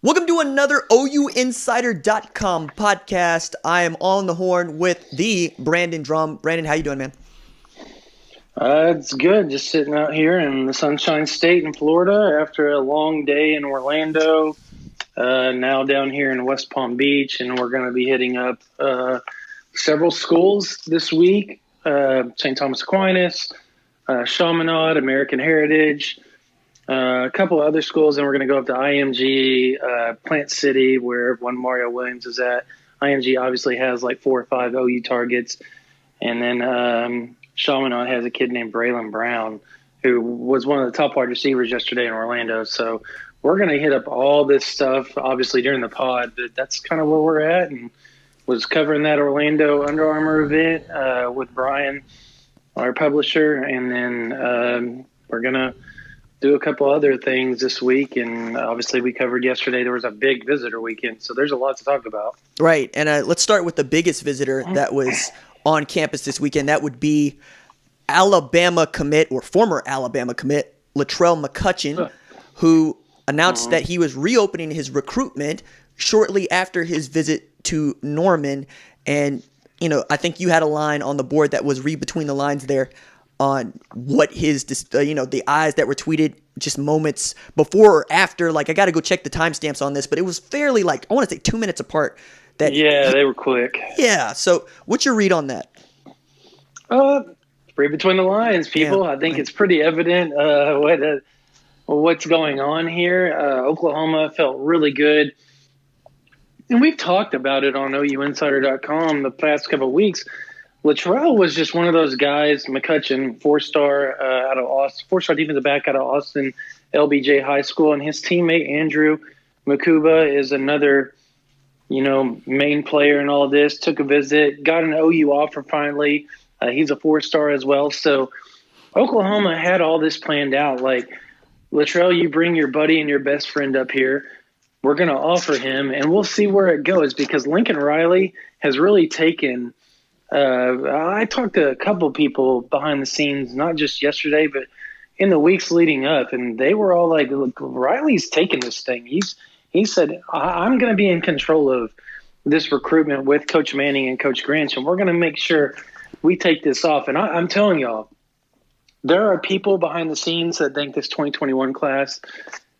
Welcome to another OUinsider.com podcast. I am on the horn with the Brandon Drumm. Brandon, how you doing, man? It's good. Just sitting out here in the Sunshine State in Florida after a long day in Orlando. Now down here in West Palm Beach, and we're going to be hitting up several schools this week. St. Thomas Aquinas, Chaminade, American Heritage, a couple of other schools, and we're going to go up to IMG, Plant City, where one Mario Williams is at. IMG obviously has like 4 or 5 OU targets. And then Chaminade has a kid named Braylon Brown, who was one of the top wide receivers yesterday in Orlando. So we're going to hit up all this stuff, obviously, during the pod, but that's kind of where we're at. And was covering that Orlando Under Armour event with Brian, our publisher. And then we're going to do a couple other things this week. And obviously we covered yesterday there was a big visitor weekend. So there's a lot to talk about. Right. And let's start with the biggest visitor that was on campus this weekend. That would be Alabama commit, or former Alabama commit, Latrell McCutchin, who announced that he was reopening his recruitment shortly after his visit to Norman. And, I think you had a line on the board that was read between the lines there on what his, the eyes that were tweeted just moments before or after. Like, I got to go check the timestamps on this, but it was fairly, I want to say 2 minutes apart. They were quick. Yeah. So what's your read on that? Read between the lines, people. Yeah, I think it's pretty evident what's going on here. Oklahoma felt really good. And we've talked about it on OUinsider.com the past couple of weeks. Latrell was just one of those guys, McCutchin, 4-star out of Austin, 4-star defensive back out of Austin, LBJ High School. And his teammate, Andrew Makuba, is another, main player in all of this. Took a visit, got an OU offer finally. He's a 4-star as well. So Oklahoma had all this planned out. Like, Latrell, you bring your buddy and your best friend up here. We're going to offer him, and we'll see where it goes, because Lincoln Riley has really taken I talked to a couple people behind the scenes, not just yesterday, but in the weeks leading up, and they were all like, look, Riley's taking this thing. He said, I'm going to be in control of this recruitment with Coach Manning and Coach Grinch, and we're going to make sure we take this off. And I'm telling y'all, there are people behind the scenes that think this 2021 class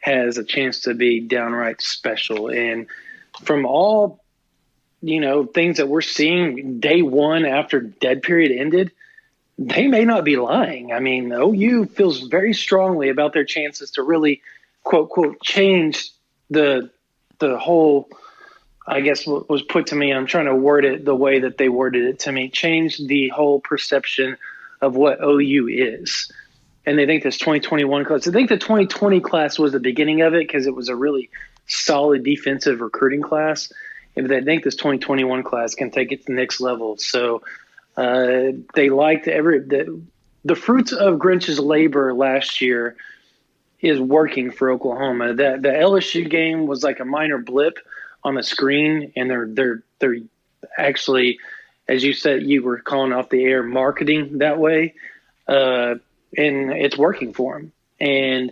has a chance to be downright special. And from all things that we're seeing day one after dead period ended, they may not be lying. I mean, OU feels very strongly about their chances to really, quote, quote, change the whole, I guess what was put to me, I'm trying to word it the way that they worded it to me, change the whole perception of what OU is. And they think this 2021 class, I think the 2020 class was the beginning of it because it was a really solid defensive recruiting class. And they think this 2021 class can take it to the next level. So they liked the fruits of Grinch's labor last year is working for Oklahoma. The LSU game was like a minor blip on the screen, and they're actually, as you said, you were calling off the air, marketing that way, and it's working for them. And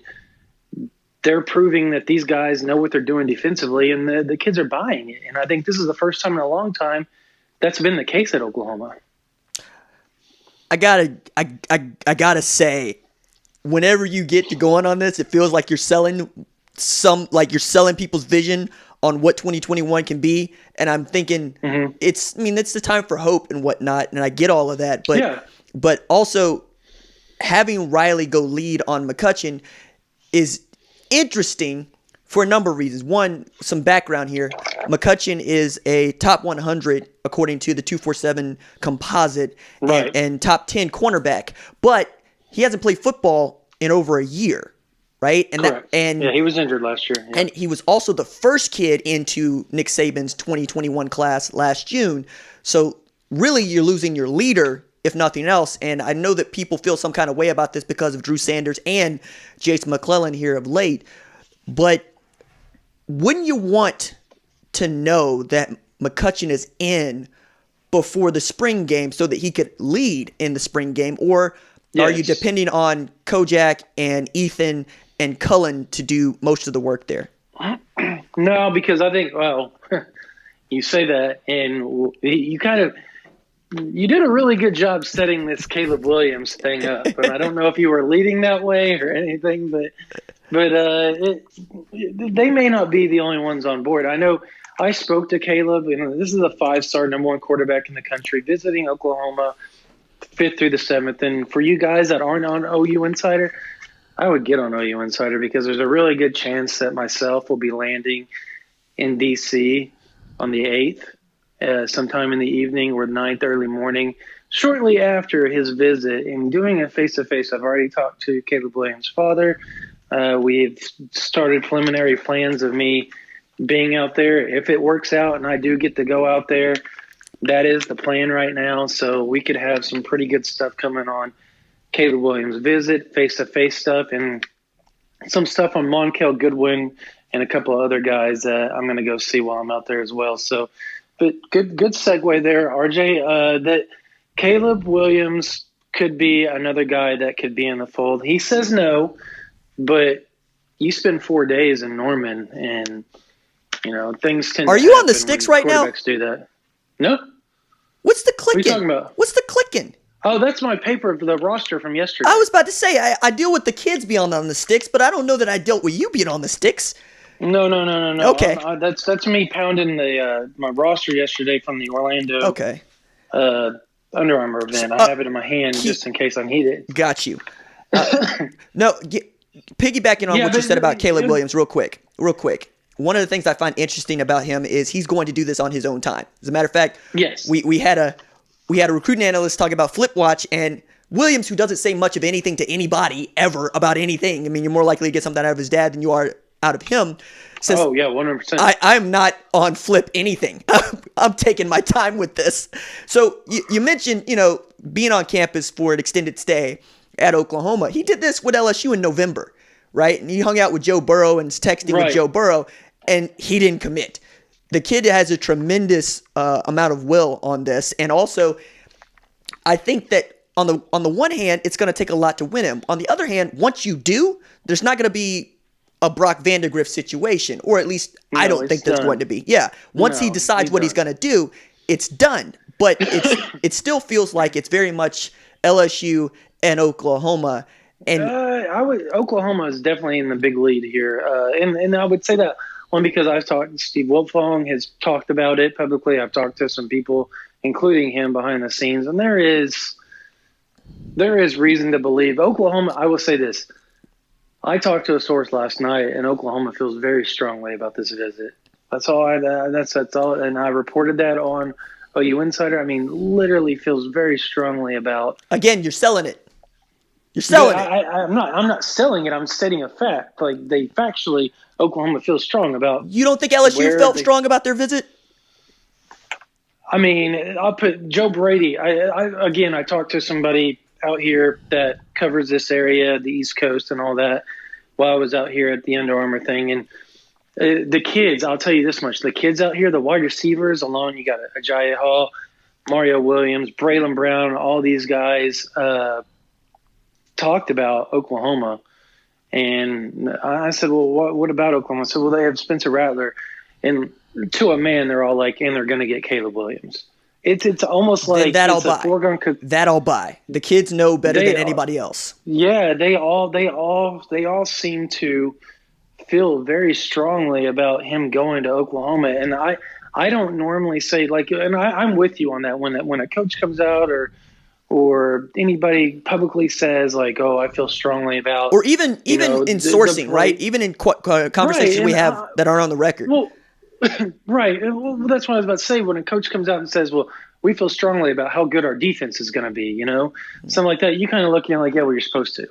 they're proving that these guys know what they're doing defensively, and the kids are buying it. And I think this is the first time in a long time that's been the case at Oklahoma. I gotta say, whenever you get to going on this, it feels like you're selling people's vision on what 2021 can be. And I'm thinking it's the time for hope and whatnot. And I get all of that, but also having Riley go lead on McCutchin is interesting for a number of reasons. One, some background here. McCutchin is a top 100 according to the 247 composite, right, and top 10 cornerback, but he hasn't played football in over a year, right? And correct. He was injured last year. Yeah. And he was also the first kid into Nick Saban's 2021 class last June. So really you're losing your leader, if nothing else. And I know that people feel some kind of way about this because of Drew Sanders and Jason McClellan here of late. But wouldn't you want to know that McCutchin is in before the spring game so that he could lead in the spring game? Or are you depending on Kojak and Ethan and Cullen to do most of the work there? No, because I think, well, you say that, and you did a really good job setting this Kaleb Williams thing up. And I don't know if you were leading that way or anything, but they may not be the only ones on board. I know I spoke to Kaleb, and this is a 5-star number 1 quarterback in the country, visiting Oklahoma 5th through the 7th. And for you guys that aren't on OU Insider, I would get on OU Insider because there's a really good chance that myself will be landing in D.C. on the 8th, sometime in the evening or 9th early morning, shortly after his visit, and doing a face-to-face. I've already talked to Kaleb Williams' father. We've started preliminary plans of me being out there. If it works out and I do get to go out there, that is the plan right now. So we could have some pretty good stuff coming on Kaleb Williams' visit, face-to-face stuff, and some stuff on Monkel Goodwin and a couple of other guys that I'm going to go see while I'm out there as well. So, but good segue there, RJ. That Kaleb Williams could be another guy that could be in the fold. He says no, but you spend 4 days in Norman, and things tend. Are to you on the happen sticks when right now? Quarterbacks do that. No. What's the clicking? What are you talking about? What's the clicking? Oh, that's my paper for the roster from yesterday. I was about to say, I deal with the kids being on the sticks, but I don't know that I dealt with you being on the sticks. No. Okay. That's me pounding my roster yesterday from the Orlando Under Armour event. I have it in my hand just in case I need it. Got you. Piggybacking on what you said about Kaleb Williams real quick. One of the things I find interesting about him is he's going to do this on his own time. As a matter of fact, yes, we had a recruiting analyst talk about Flip Watch, and Williams, who doesn't say much of anything to anybody ever about anything. I mean, you're more likely to get something out of his dad than you are out of him. Says, 100%. I'm not on Flip anything. I'm taking my time with this. So you mentioned, being on campus for an extended stay at Oklahoma. He did this with LSU in November, right? And he hung out with Joe Burrow and was texting with Joe Burrow, and he didn't commit. The kid has a tremendous amount of will on this, and also I think that on the one hand, it's going to take a lot to win him. On the other hand, once you do, there's not going to be a Brock Vandagriff situation, or at least I don't think there's going to be. Yeah, once he decides what he's going to do, it's done. But it still feels like it's very much LSU and Oklahoma. And Oklahoma is definitely in the big lead here, and I would say that one because I've talked. Steve Wiltfong has talked about it publicly. I've talked to some people, including him, behind the scenes, and there is reason to believe Oklahoma. I will say this. I talked to a source last night, and Oklahoma feels very strongly about this visit. That's all. That's all, and I reported that on OU Insider. I mean, literally feels very strongly about. Again, you're selling it. You're selling it. I'm not selling it. I'm stating a fact. Like factually, Oklahoma feels strong about. You don't think LSU felt strong about their visit? I mean, I'll put Joe Brady. I talked to somebody out here that covers this area, the East Coast and all that, while I was out here at the Under Armour thing. And the kids, I'll tell you this much, the kids out here, the wide receivers alone, you got Ajayi Hall, Mario Williams, Braylon Brown, all these guys talked about Oklahoma. And I said, well, what about Oklahoma? I said, well, they have Spencer Rattler. And to a man, they're all like, and they're going to get Kaleb Williams. It's almost like that I'll buy. The kids know better than anybody else. Yeah, they all seem to feel very strongly about him going to Oklahoma. And I don't normally say and I'm with you on that when a coach comes out or anybody publicly says oh, I feel strongly about, or even in sourcing, right? Even in conversations we have that are on the record. Well, right. Well, that's what I was about to say. When a coach comes out and says, well, we feel strongly about how good our defense is going to be, something like that, you kind of look at it like, yeah, well, you're supposed to.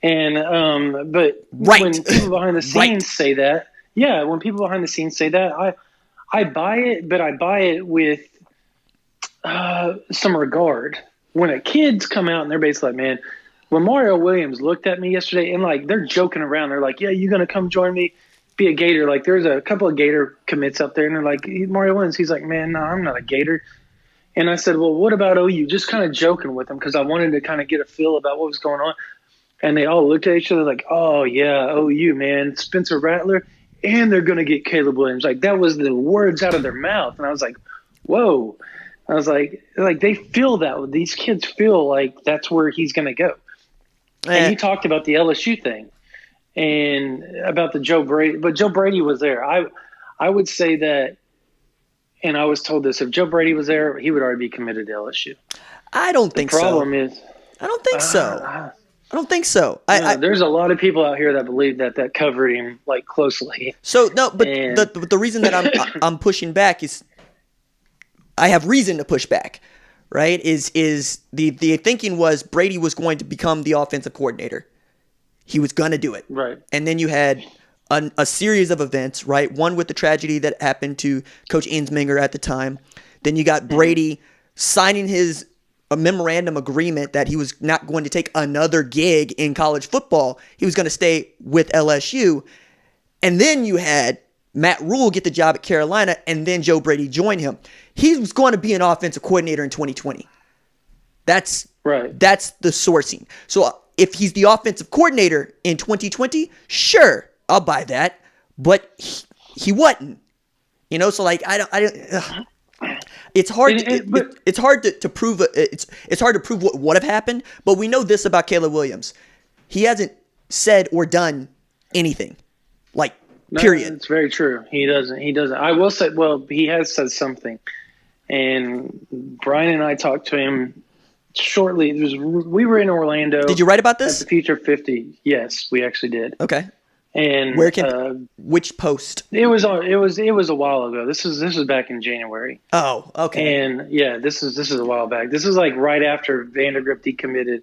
And, but when people behind the scenes say that, when people behind the scenes say that, I buy it, but I buy it with some regard. When a kid's come out and they're basically like, man, when Mario Williams looked at me yesterday and they're joking around, they're like, yeah, you going to come join me? Be a Gator. There's a couple of Gator commits up there, and they're like, Mario Williams. He's like, man, no, I'm not a Gator. And I said, well, what about OU? Just kind of joking with him because I wanted to kind of get a feel about what was going on. And they all looked at each other like, oh, yeah, OU, man. Spencer Rattler. and they're going to get Kaleb Williams. Like, that was the words out of their mouth. And I was like, whoa. I was like they feel that. These kids feel like that's where he's going to go. And he talked about the LSU thing and about the Joe Brady. But Joe Brady was there. I would say that, and I was told this, if Joe Brady was there, he would already be committed to LSU. I don't think so. The problem is, I don't think so. I don't think so. There's a lot of people out here that believe that covered him like closely. So no, but the reason that I'm pushing back is I have reason to push back, right? Is the thinking was Brady was going to become the offensive coordinator. He was going to do it. Right. And then you had a series of events, right? One with the tragedy that happened to Coach Ensminger at the time. Then you got Brady signing a memorandum agreement that he was not going to take another gig in college football. He was going to stay with LSU. And then you had Matt Rule get the job at Carolina, and then Joe Brady joined him. He was going to be an offensive coordinator in 2020. That's right. That's the sourcing. So if he's the offensive coordinator in 2020, sure, I'll buy that. But he wasn't. So like I don't. It's hard. It's hard to prove. It's hard to prove what would have happened. But we know this about Kaleb Williams: he hasn't said or done anything. Like, period. It's very true. He doesn't. I will say. Well, he has said something, and Brian and I talked to him shortly. We were in Orlando. Did you write about this? At the Future 50. Yes, we actually did. Okay. And which post? It was a while ago. This was back in January. Oh, okay. And yeah, this is a while back. This is like right after Vandergrift decommitted,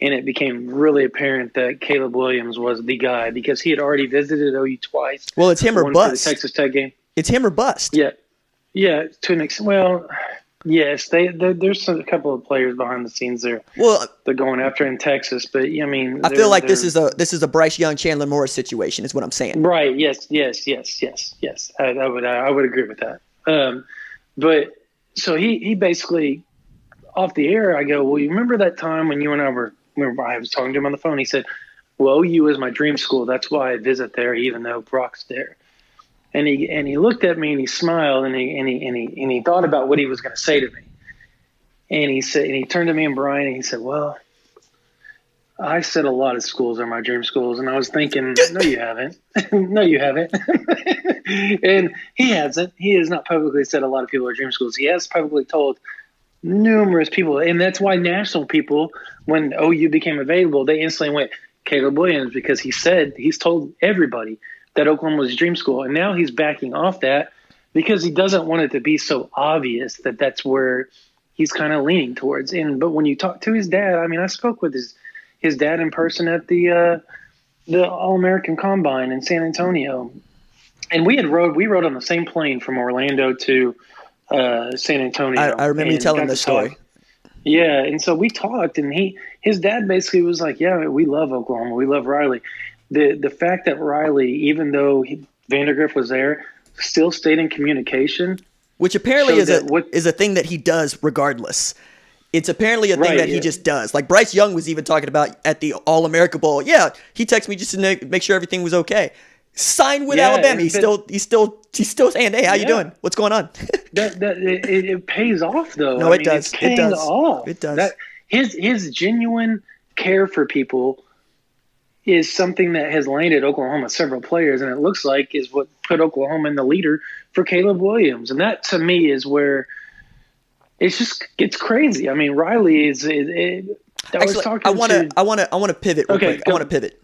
and it became really apparent that Kaleb Williams was the guy because he had already visited OU twice. Well, it's him or bust. For the Texas Tech game. It's him or bust. Yeah, to an extent. Well, yes, there's a couple of players behind the scenes there. Well, they're going after in Texas, but I mean, I feel like this is a Bryce Young, Chandler Morris situation, is what I'm saying. Right? Yes. I would agree with that. But so he basically off the air. I go, well, you remember that time when you and I were? I was talking to him on the phone. He said, well, OU is my dream school. That's why I visit there, even though Brock's there. And he looked at me and he smiled and he thought about what he was going to say to me. And he turned to me and Brian and he said, well, I said a lot of schools are my dream schools. And I was thinking, no, you haven't. No, you haven't. And he hasn't. He has not publicly said a lot of people are dream schools. He has publicly told numerous people. And that's why national people, when OU became available, they instantly went Kaleb Williams because he's told everybody that Oklahoma was a dream school. And now he's backing off that because he doesn't want it to be so obvious that that's where he's kind of leaning towards. But when you talk to his dad, I mean, I spoke with his dad in person at the All-American Combine in San Antonio. And we rode on the same plane from Orlando to San Antonio. I remember you telling this story. Yeah, and so we talked, and his dad basically was like, yeah, we love Oklahoma. We love Riley. The fact that Riley, even though Vandergrift was there, still stayed in communication. Which apparently is a thing that he does regardless. It's apparently a thing that he just does. Like Bryce Young was even talking about at the All-America Bowl. Yeah, he texted me just to make sure everything was okay. Signed with Alabama. He's still saying, "Hey, how you doing? What's going on?" It pays off though. No, it does. It does. Off. It does. His genuine care for people is something that has landed Oklahoma several players, and it looks like is what put Oklahoma in the leader for Kaleb Williams. And that to me is where it's crazy. I mean, Riley is. I want to pivot. Real quick. I want to pivot.